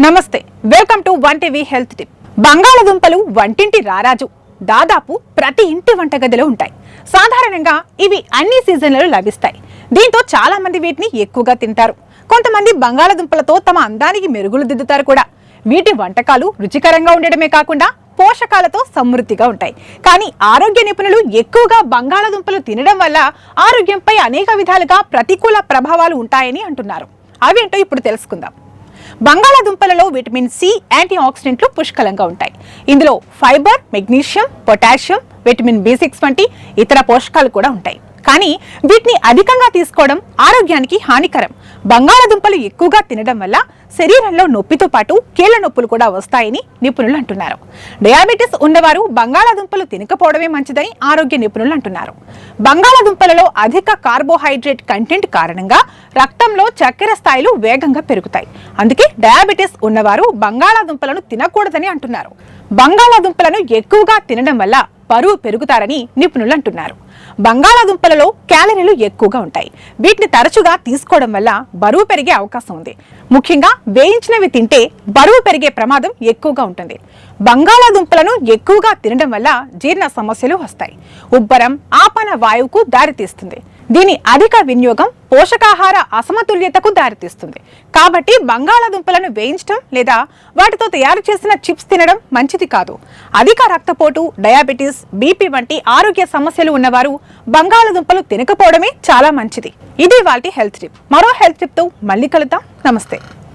నమస్తే, welcome to one TV health tip. బంగాళదుంపలు వంటింటి రారాజు. దాదాపు ప్రతి ఇంటి వంటగదిలో ఉంటాయి. సాధారణంగా ఇవి అన్ని సీజన్లలో లభిస్తాయి. దీంతో చాలా మంది వీటిని ఎక్కువగా తింటారు. కొంతమంది బంగాళదుంపలతో తమ అందానికి మెరుగులు దిద్దుతారు కూడా. వీటి వంటకాలు రుచికరంగా ఉండడమే కాకుండా పోషకాలతో సమృద్ధిగా ఉంటాయి. కానీ ఆరోగ్య నిపుణులు ఎక్కువగా బంగాళదుంపలు తినడం వల్ల ఆరోగ్యంపై అనేక విధాలుగా ప్రతికూల ప్రభావాలు ఉంటాయని అంటున్నారు. అవేంటో ఇప్పుడు తెలుసుకుందాం. బంగాళదుంపలలో విటమిన్ సి, యాంటీ ఆక్సిడెంట్లు పుష్కలంగా ఉంటాయి. ఇందులో fibre, magnesium, potassium, vitamin B6 వంటి ఇతర పోషకాలు కూడా ఉంటాయి. కానీ వీటిని అధికంగా తీసుకోవడం ఆరోగ్యానికి హానికరం. బంగాళదుంపలు ఎక్కువగా తినడం వల్ల శరీరంలో నొప్పితో పాటు కీళ్ల నొప్పులు కూడా వస్తాయని నిపుణులు అంటున్నారు. డయాబెటిస్ ఉన్నవారు బంగాళదుంపలు తినకపోవడమే మంచిదని ఆరోగ్య నిపుణులు అంటున్నారు. బంగాళదుంపలలో అధిక కార్బోహైడ్రేట్ కంటెంట్ కారణంగా రక్తంలో చక్కెర స్థాయిలు వేగంగా పెరుగుతాయి. అందుకే డయాబెటిస్ ఉన్నవారు బంగాళదుంపలను తినకూడదని అంటున్నారు. బంగాళదుంపలను ఎక్కువగా తినడం వల్ల బరువు పెరుగుతారని నిపుణులు అంటున్నారు. బంగాళదుంపలలో క్యాలరీలు ఎక్కువగా ఉంటాయి. వీటిని తరచుగా తీసుకోవడం వల్ల బరువు పెరిగే అవకాశం ఉంది. ముఖ్యంగా వేయించినవి తింటే బరువు పెరిగే ప్రమాదం ఎక్కువగా ఉంటుంది. బంగాళదుంపలను ఎక్కువగా తినడం వల్ల జీర్ణ సమస్యలు వస్తాయి. ఉబ్బరం, ఆపన వాయువుకు దారితీస్తుంది. దీని అధిక వినియోగం పోషకాహార అసమతుల్యతకు దారితీస్తుంది. కాబట్టి బంగాళదుంపలను వేయించడం లేదా వాటితో తయారు చేసిన చిప్స్ తినడం మంచిది కాదు. అధిక రక్తపోటు, డయాబెటీస్, బీపీ వంటి ఆరోగ్య సమస్యలు ఉన్నవారు బంగాళదుంపలు తినకపోవడమే చాలా మంచిది. ఇది వాటి హెల్త్ టిప్. మరో హెల్త్ టిప్ తో మళ్ళీ కలుద్దాం. నమస్తే.